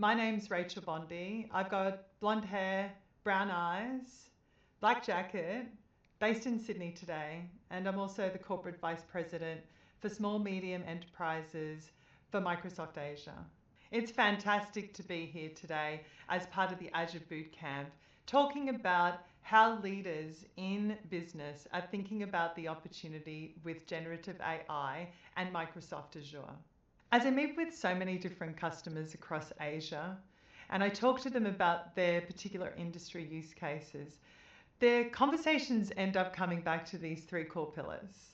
My name's Rachel Bondi. I've got blonde hair, brown eyes, black jacket, based in Sydney today, and I'm also the Corporate Vice President for Small Medium Enterprises for Microsoft Asia. It's fantastic to be here today as part of the Azure Bootcamp, talking about how leaders in business are thinking about the opportunity with generative AI and Microsoft Azure. As I meet with so many different customers across Asia, and I talk to them about their particular industry use cases, their conversations end up coming back to these three core pillars.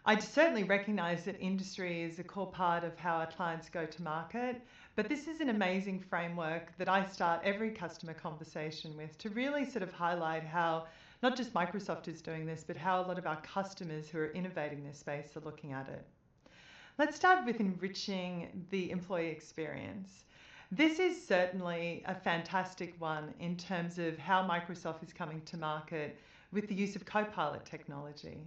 I certainly recognize that industry is a core part of how our clients go to market, but this is an amazing framework that I start every customer conversation with to really sort of highlight how not just Microsoft is doing this, but how a lot of our customers who are innovating this space are looking at it. Let's start with enriching the employee experience. This is certainly a fantastic one in terms of how Microsoft is coming to market with the use of Copilot technology.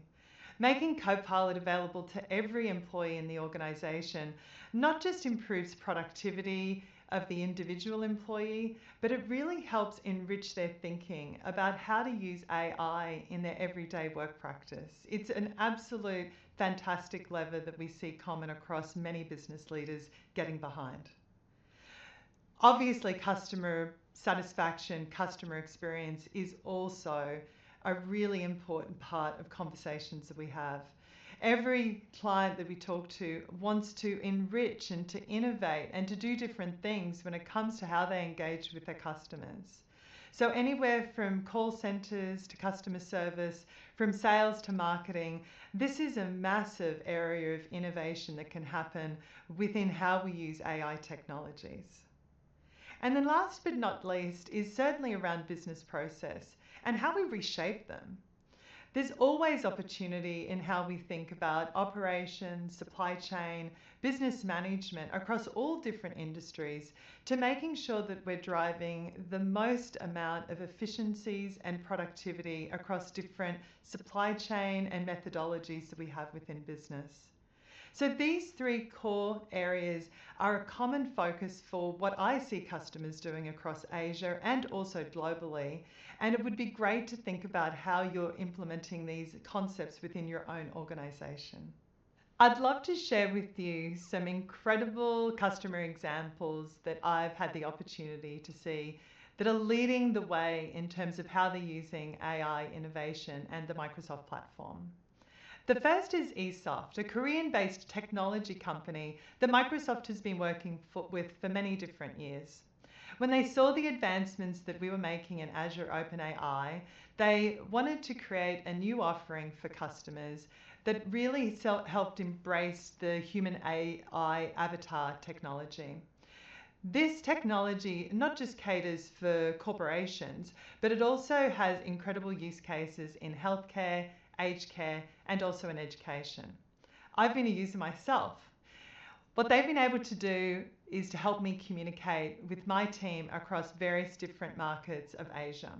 Making Copilot available to every employee in the organization not just improves productivity of the individual employee, but it really helps enrich their thinking about how to use AI in their everyday work practice. It's an absolute fantastic lever that we see common across many business leaders getting behind. Obviously, customer satisfaction, customer experience is also a really important part of conversations that we have. Every client that we talk to wants to enrich and to innovate and to do different things when it comes to how they engage with their customers. So anywhere from call centers to customer service, from sales to marketing, this is a massive area of innovation that can happen within how we use AI technologies. And then last but not least is certainly around business process and how we reshape them. There's always opportunity in how we think about operations, supply chain, business management across all different industries to making sure that we're driving the most amount of efficiencies and productivity across different supply chain and methodologies that we have within business. So these three core areas are a common focus for what I see customers doing across Asia and also globally. And it would be great to think about how you're implementing these concepts within your own organization. I'd love to share with you some incredible customer examples that I've had the opportunity to see that are leading the way in terms of how they're using AI innovation and the Microsoft platform. The first is eSoft, a Korean-based technology company that Microsoft has been working with for many different years. When they saw the advancements that we were making in Azure OpenAI, they wanted to create a new offering for customers that really helped embrace the human AI avatar technology. This technology not just caters for corporations, but it also has incredible use cases in healthcare, aged care, and also in education. I've been a user myself. What they've been able to do is to help me communicate with my team across various different markets of Asia.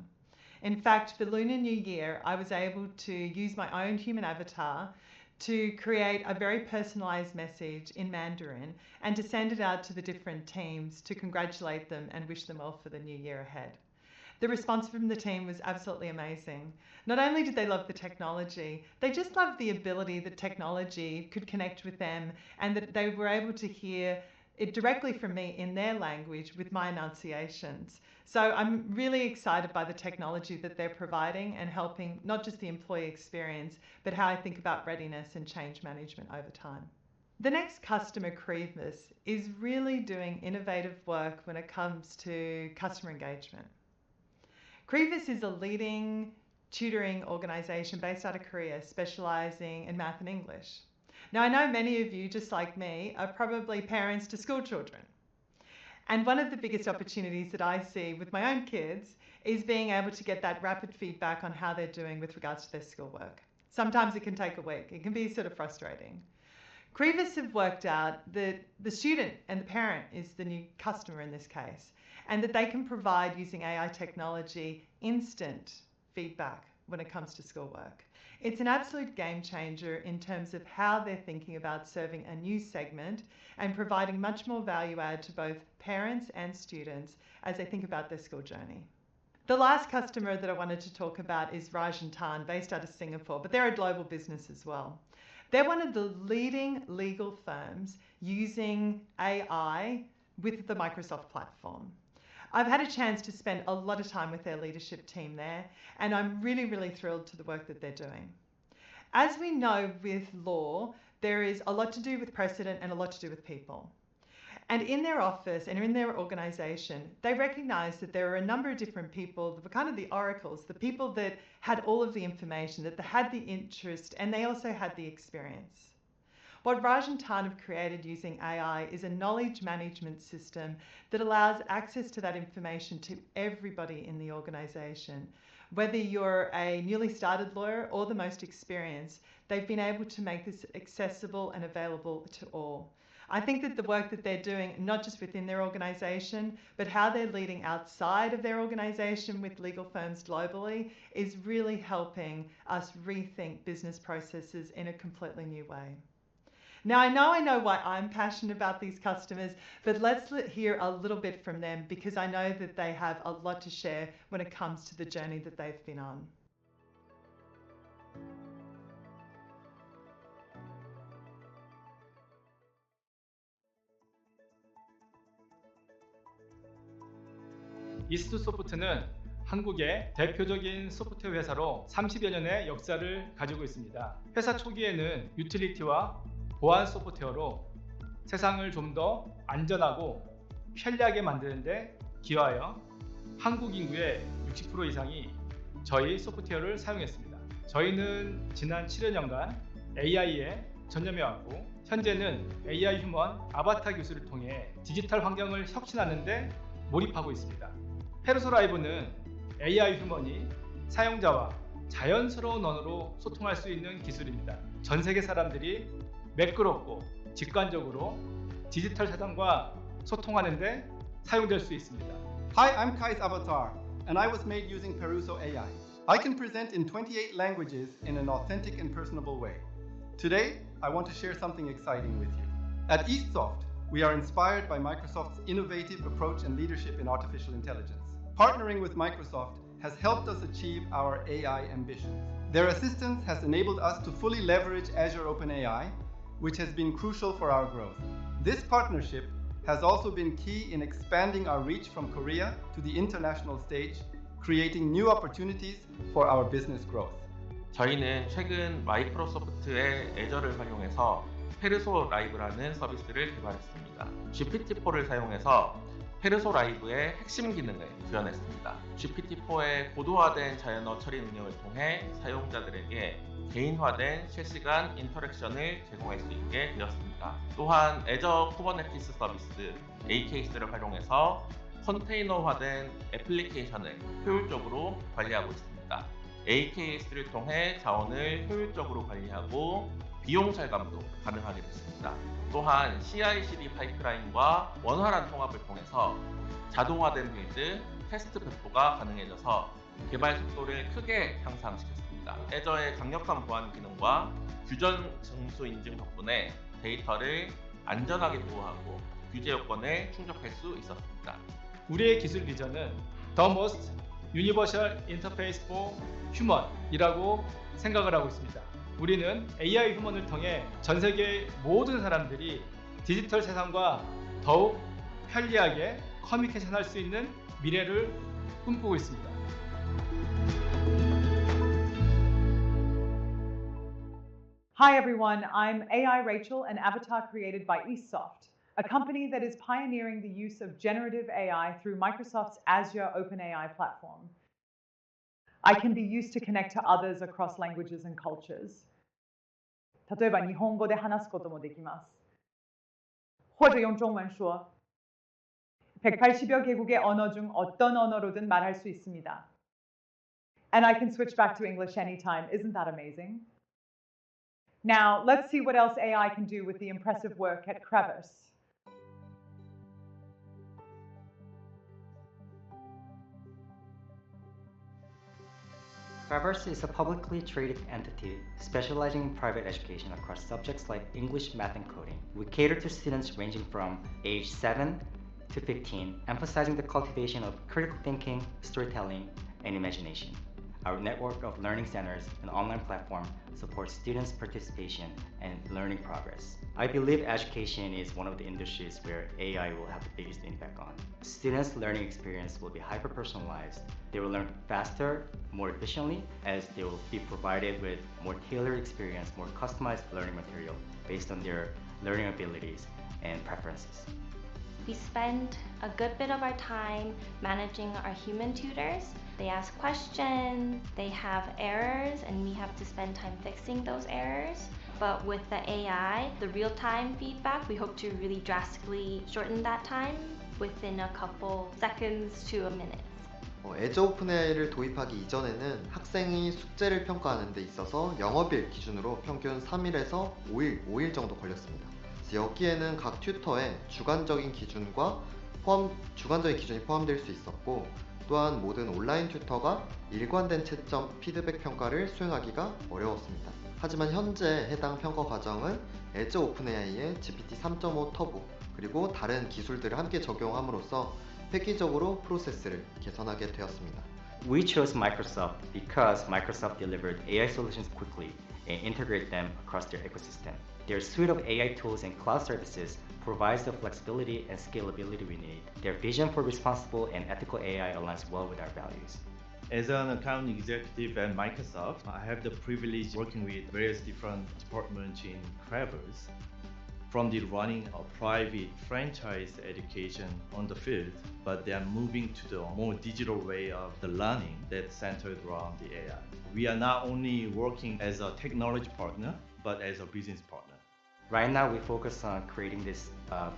In fact, for Lunar New Year, I was able to use my own human avatar to create a very personalized message in Mandarin and to send it out to the different teams to congratulate them and wish them well for the new year ahead. The response from the team was absolutely amazing. Not only did they love the technology, they just loved the ability that technology could connect with them and that they were able to hear it directly from me in their language with my enunciations. So I'm really excited by the technology that they're providing and helping not just the employee experience, but how I think about readiness and change management over time. The next customer, Creevis, is really doing innovative work when it comes to customer engagement. Creevis is a leading tutoring organisation based out of Korea, specialising in math and English. Now, I know many of you, just like me, are probably parents to school children. And one of the biggest opportunities that I see with my own kids is being able to get that rapid feedback on how they're doing with regards to their schoolwork. Sometimes it can take a week. It can be sort of frustrating. Creevis have worked out that the student and the parent is the new customer in this case, and that they can provide, using AI technology, instant feedback when it comes to schoolwork. It's an absolute game changer in terms of how they're thinking about serving a new segment and providing much more value add to both parents and students as they think about their school journey. The last customer that I wanted to talk about is Rachel Bondi, based out of Singapore, but they're a global business as well. They're one of the leading legal firms using AI with the Microsoft platform. I've had a chance to spend a lot of time with their leadership team there, and I'm really, really thrilled to the work that they're doing. As we know with law, there is a lot to do with precedent and a lot to do with people. And in their office and in their organization, they recognized that there were a number of different people that were kind of the oracles, the people that had all of the information, that they had the interest, and they also had the experience. What Rachel and Tham have created using AI is a knowledge management system that allows access to that information to everybody in the organisation. Whether you're a newly started lawyer or the most experienced, they've been able to make this accessible and available to all. I think that the work that they're doing, not just within their organisation, but how they're leading outside of their organisation with legal firms globally, is really helping us rethink business processes in a completely new way. Now, I know why I'm passionate about these customers, but let's hear a little bit from them because I know that they have a lot to share when it comes to the journey that they've been on. 이스트소프트는 한국의 대표적인 소프트웨어 회사로 30여 년의 역사를 가지고 있습니다. 회사 초기에는 유틸리티와 보안 소프트웨어로 세상을 좀 더 안전하고 편리하게 만드는 데 기여하여 한국 인구의 60% 이상이 저희 소프트웨어를 사용했습니다. 저희는 지난 7여년간 AI에 전념해왔고 현재는 AI 휴먼 아바타 기술을 통해 디지털 환경을 혁신하는 데 몰입하고 있습니다. 페르소 라이브는 AI 휴먼이 사용자와 자연스러운 언어로 소통할 수 있는 기술입니다. 전 세계 사람들이 매끄럽고 직관적으로 디지털 세상과 소통하는 데 사용될 수 있습니다. Hi, I'm Khai's avatar, and I was made using Peruso AI. I can present in 28 languages in an authentic and personable way. Today, I want to share something exciting with you. At EastSoft, we are inspired by Microsoft's innovative approach and leadership in artificial intelligence. Partnering with Microsoft has helped us achieve our AI ambitions. Their assistance has enabled us to fully leverage Azure OpenAI, which has been crucial for our growth. This partnership has also been key in expanding our reach from Korea to the international stage, creating new opportunities for our business growth. 저희는 최근 마이크로소프트의 애저를 활용해서 페르소 라이브라는 서비스를 개발했습니다. GPT-4를 사용해서 페르소 라이브의 핵심 기능을 구현했습니다. GPT-4의 고도화된 자연어 처리 능력을 통해 사용자들에게 개인화된 실시간 인터랙션을 제공할 수 있게 되었습니다. 또한 애저 쿠버네티스 서비스 AKS를 활용해서 컨테이너화된 애플리케이션을 효율적으로 관리하고 있습니다. AKS를 통해 자원을 효율적으로 관리하고 비용 절감도 가능하게 됐습니다. 또한 CI/CD 파이프라인과 원활한 통합을 통해서 자동화된 빌드, 테스트 배포가 가능해져서 개발 속도를 크게 향상시켰습니다. 애저의 강력한 보안 기능과 규정 증수 인증 덕분에 데이터를 안전하게 보호하고 규제 요건에 충족할 수 있었습니다. 우리의 기술 비전은 The Most Universal Interface for Human이라고 생각을 하고 있습니다. 우리는 AI 휴먼을 통해 전 세계의 모든 사람들이 디지털 세상과 더욱 편리하게 커뮤니케이션할 수 있는 미래를 꿈꾸고 있습니다. Hi everyone, I'm AI Rachel, an avatar created by EastSoft, a company that is pioneering the use of generative AI through Microsoft's Azure OpenAI platform. I can be used to connect to others across languages and cultures. 例えば日本語で話すこともできます。或者用中文说 180여 개국의 언어 중 어떤 언어로든 말할 수 있습니다. And I can switch back to English anytime. Isn't that amazing? Now, let's see what else AI can do with the impressive work at Crevice. Traverse is a publicly traded entity specializing in private education across subjects like English, math, and coding. We cater to students ranging from age 7 to 15, emphasizing the cultivation of critical thinking, storytelling, and imagination. Our network of learning centers and online platform supports students' participation and learning progress. I believe education is one of the industries where AI will have the biggest impact on. Students' learning experience will be hyper-personalized. They will learn faster, more efficiently, as they will be provided with more tailored experience, more customized learning material based on their learning abilities and preferences. We spend a good bit of our time managing our human tutors. They ask questions, they have errors, and we have to spend time fixing those errors. But with the AI, the real-time feedback, we hope to really drastically shorten that time within a couple seconds to a minute. 에저 오픈 AI를 도입하기 이전에는 학생이 숙제를 평가하는 데 있어서 영업일 기준으로 평균 3일에서 5일 정도 걸렸습니다. 여기에는 각 튜터의 주관적인 기준이 포함될 수 있었고, 또한 모든 온라인 튜터가 일관된 채점 피드백 평가를 수행하기가 어려웠습니다. 하지만 현재 해당 평가 과정은 에저 오픈 AI의 GPT 3.5 터보 그리고 다른 기술들을 함께 적용함으로써 획기적으로 프로세스를 개선하게 되었습니다. We chose Microsoft because Microsoft delivered AI solutions quickly and integrate them across their ecosystem. Their suite of AI tools and cloud services provides the flexibility and scalability we need. Their vision for responsible and ethical AI aligns well with our values. As an account executive at Microsoft, I have the privilege working with various different departments in Traverse, from the running a private franchise education on the field, but they are moving to the more digital way of the learning that's centered around the AI. We are not only working as a technology partner, but as a business partner. Right now, we focus on creating this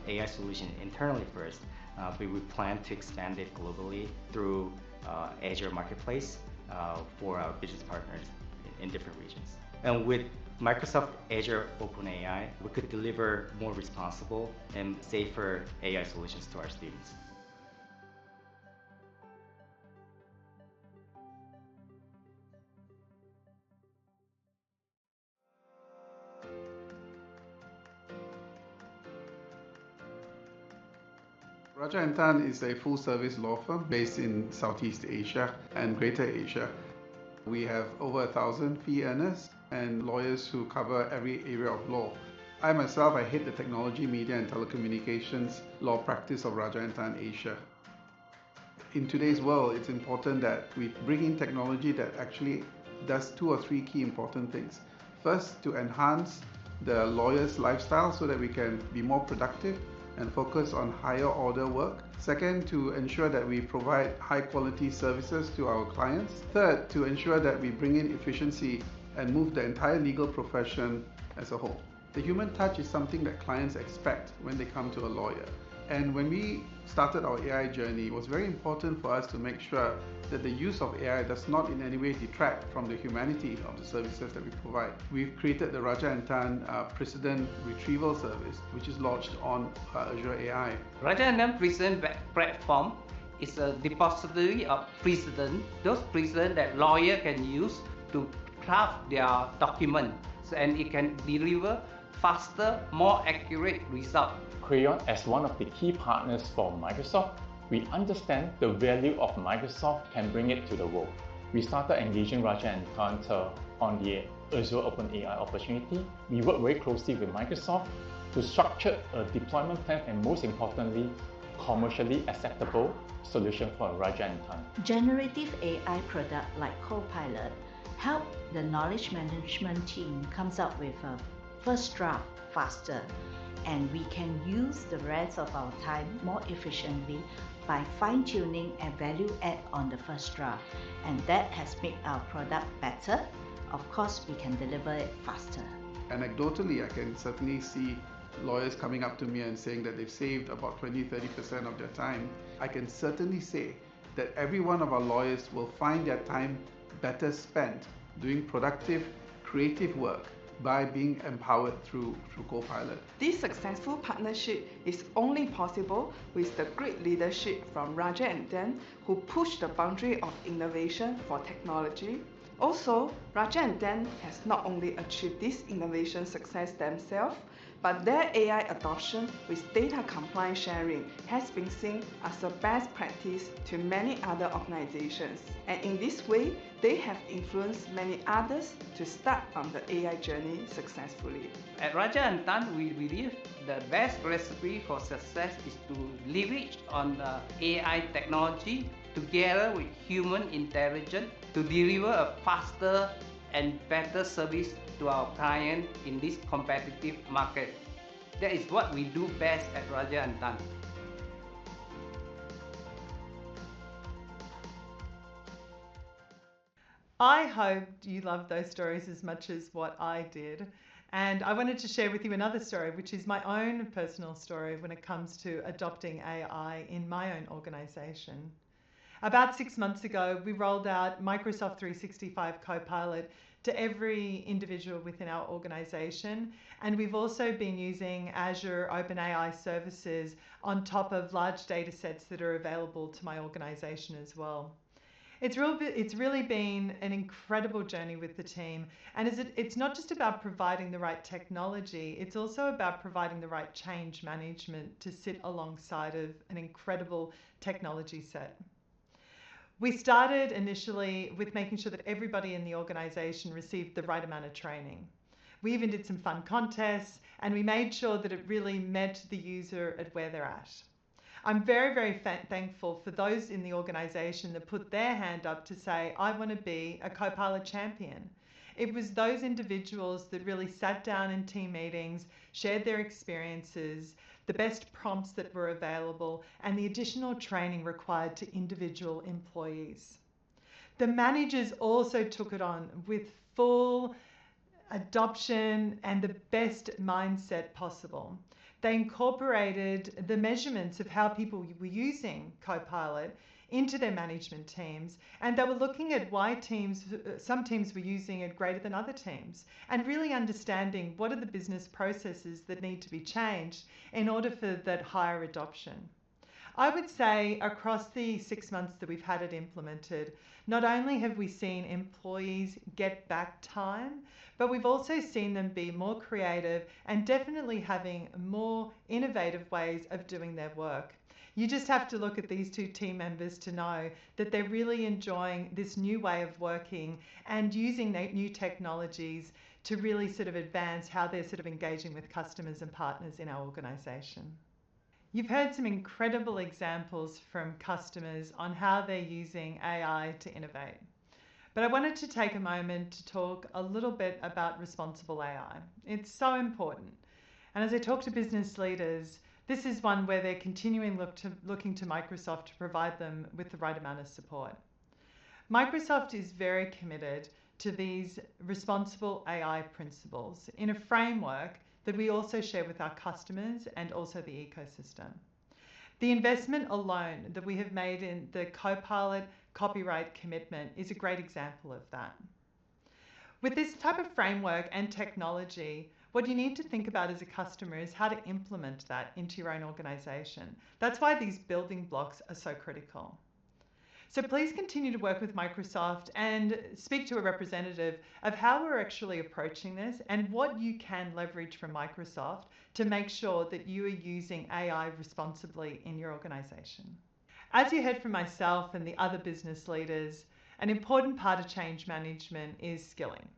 AI solution internally first, but we plan to expand it globally through Azure Marketplace for our business partners in different regions. And with Microsoft Azure OpenAI, we could deliver more responsible and safer AI solutions to our students. Rachel Bondi is a full-service law firm based in Southeast Asia and Greater Asia. We have over 1,000 fee earners and lawyers who cover every area of law. I myself, I head the technology, media and telecommunications law practice of Rachel Bondi Asia. In today's world, it's important that we bring in technology that actually does 2 or 3 key important things. First, to enhance the lawyer's lifestyle so that we can be more productive and focus on higher order work. Second, to ensure that we provide high quality services to our clients. Third, to ensure that we bring in efficiency and move the entire legal profession as a whole. The human touch is something that clients expect when they come to a lawyer. And when we started our AI journey, it was very important for us to make sure that the use of AI does not in any way detract from the humanity of the services that we provide. We've created the Rachel Bondi Precedent Retrieval Service, which is launched on Azure AI. Rachel Bondi Precedent Platform is a depository of precedent, those precedents that lawyer can use to craft their documents, and it can deliver faster, more accurate results. Crayon, as one of the key partners for Microsoft, we understand the value of Microsoft can bring it to the world. We started engaging Rachel Bondi on the Azure OpenAI opportunity. We work very closely with Microsoft to structure a deployment plan and, most importantly, commercially acceptable solution for Rachel Bondi. Generative AI product like Copilot help the knowledge management team comes up with a first draft faster, and we can use the rest of our time more efficiently by fine-tuning and value add on the first draft, and that has made our product better. Of course, we can deliver it faster. Anecdotally, I can certainly see lawyers coming up to me and saying that they've saved about 20-30% of their time. I can certainly say that every one of our lawyers will find their time better spent doing productive, creative work by being empowered through Copilot. This successful partnership is only possible with the great leadership from Rachel Bondi, who push the boundary of innovation for technology, Also, Rachel and Dan has not only achieved this innovation success themselves, but their AI adoption with data compliance sharing has been seen as a best practice to many other organizations. And in this way, they have influenced many others to start on the AI journey successfully. At Rachel and Dan, we believe the best recipe for success is to leverage on the AI technology together with human intelligence to deliver a faster and better service to our client in this competitive market. That is what we do best at Rachel and Dan. I hope you loved those stories as much as what I did. And I wanted to share with you another story, which is my own personal story when it comes to adopting AI in my own organization. About 6 months ago, we rolled out Microsoft 365 Copilot to every individual within our organization. And we've also been using Azure OpenAI services on top of large data sets that are available to my organization as well. It's really been an incredible journey with the team. And it's not just about providing the right technology, it's also about providing the right change management to sit alongside of an incredible technology set. We started initially with making sure that everybody in the organization received the right amount of training. We even did some fun contests, and we made sure that it really met the user at where they're at. I'm very, very thankful for those in the organization that put their hand up to say, I want to be a Copilot champion. It was those individuals that really sat down in team meetings, shared their experiences, the best prompts that were available, and the additional training required to individual employees. The managers also took it on with full adoption and the best mindset possible. They incorporated the measurements of how people were using Copilot into their management teams, and they were looking at why some teams were using it greater than other teams, and really understanding what are the business processes that need to be changed in order for that higher adoption. I would say across the 6 months that we've had it implemented, not only have we seen employees get back time, but we've also seen them be more creative and definitely having more innovative ways of doing their work. You just have to look at these two team members to know that they're really enjoying this new way of working and using new technologies to really sort of advance how they're sort of engaging with customers and partners in our organization. You've heard some incredible examples from customers on how they're using AI to innovate. But I wanted to take a moment to talk a little bit about responsible AI. It's so important. And as I talk to business leaders, this is one where they're continuing looking to Microsoft to provide them with the right amount of support. Microsoft is very committed to these responsible AI principles in a framework that we also share with our customers and also the ecosystem. The investment alone that we have made in the Copilot copyright commitment is a great example of that. With this type of framework and technology, what you need to think about as a customer is how to implement that into your own organization. That's why these building blocks are so critical. So please continue to work with Microsoft and speak to a representative of how we're actually approaching this and what you can leverage from Microsoft to make sure that you are using AI responsibly in your organization. As you heard from myself and the other business leaders, an important part of change management is skilling.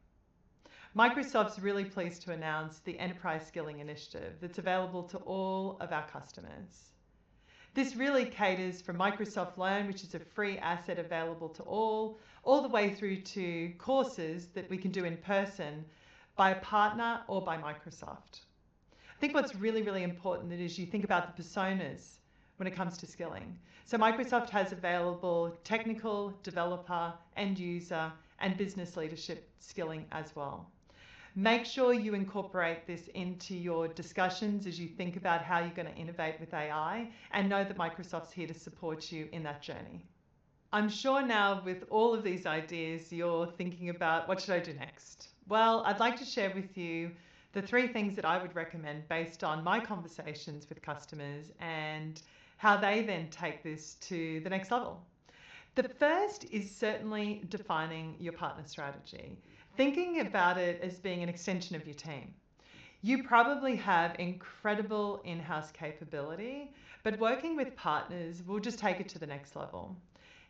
Microsoft's really pleased to announce the Enterprise Skilling Initiative that's available to all of our customers. This really caters for Microsoft Learn, which is a free asset available to all the way through to courses that we can do in person by a partner or by Microsoft. I think what's really, really important is you think about the personas when it comes to skilling. So Microsoft has available technical, developer, end user, and business leadership skilling as well. Make sure you incorporate this into your discussions as you think about how you're going to innovate with AI, and know that Microsoft's here to support you in that journey. I'm sure now with all of these ideas, you're thinking about what should I do next? Well, I'd like to share with you the 3 things that I would recommend based on my conversations with customers and how they then take this to the next level. The first is certainly defining your partner strategy, thinking about it as being an extension of your team. You probably have incredible in-house capability, but working with partners will just take it to the next level.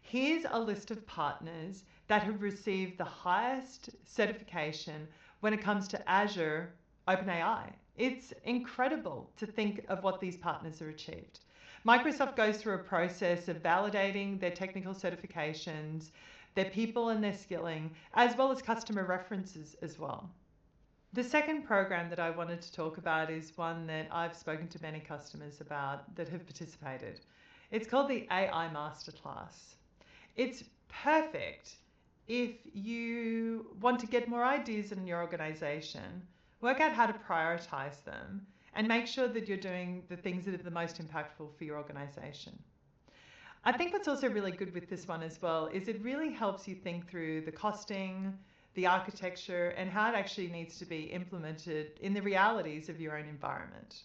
Here's a list of partners that have received the highest certification when it comes to Azure OpenAI. It's incredible to think of what these partners have achieved. Microsoft goes through a process of validating their technical certifications, their people and their skilling, as well as customer references as well. The second program that I wanted to talk about is one that I've spoken to many customers about that have participated. It's called the AI Masterclass. It's perfect if you want to get more ideas in your organization, work out how to prioritize them, and make sure that you're doing the things that are the most impactful for your organization. I think what's also really good with this one as well is it really helps you think through the costing, the architecture, and how it actually needs to be implemented in the realities of your own environment.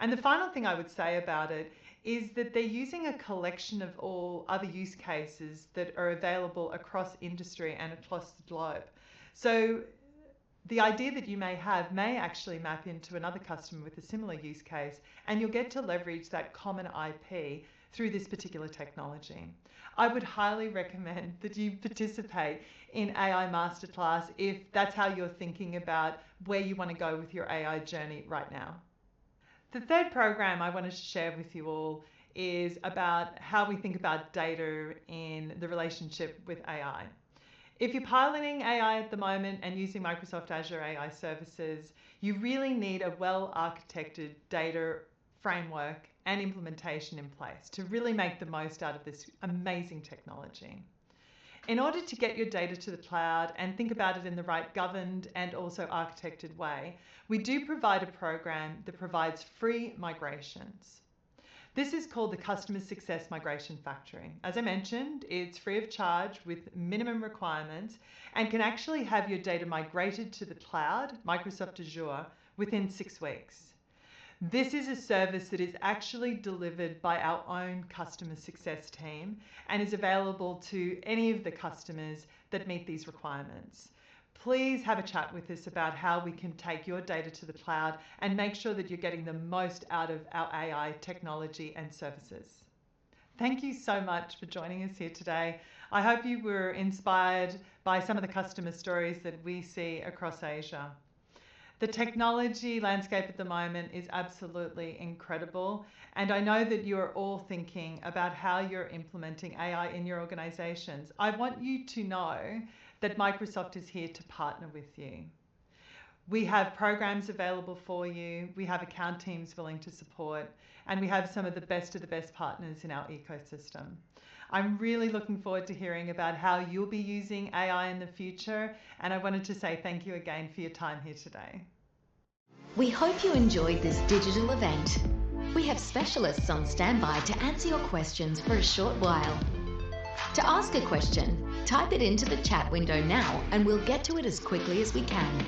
And the final thing I would say about it is that they're using a collection of all other use cases that are available across industry and across the globe. So the idea that you may have may actually map into another customer with a similar use case, and you'll get to leverage that common IP through this particular technology. I would highly recommend that you participate in AI Masterclass if that's how you're thinking about where you want to go with your AI journey right now. The third program I wanted to share with you all is about how we think about data in the relationship with AI. If you're piloting AI at the moment and using Microsoft Azure AI services, you really need a well-architected data framework and implementation in place to really make the most out of this amazing technology. In order to get your data to the cloud and think about it in the right governed and also architected way, we do provide a program that provides free migrations. This is called the Customer Success Migration Factory. As I mentioned, it's free of charge with minimum requirements and can actually have your data migrated to the cloud, Microsoft Azure, within 6 weeks. This is a service that is actually delivered by our own customer success team and is available to any of the customers that meet these requirements. Please have a chat with us about how we can take your data to the cloud and make sure that you're getting the most out of our AI technology and services. Thank you so much for joining us here today. I hope you were inspired by some of the customer stories that we see across Asia. The technology landscape at the moment is absolutely incredible, and I know that you're all thinking about how you're implementing AI in your organizations. I want you to know that Microsoft is here to partner with you. We have programs available for you, we have account teams willing to support, and we have some of the best partners in our ecosystem. I'm really looking forward to hearing about how you'll be using AI in the future, and I wanted to say thank you again for your time here today. We hope you enjoyed this digital event. We have specialists on standby to answer your questions for a short while. To ask a question, type it into the chat window now and we'll get to it as quickly as we can.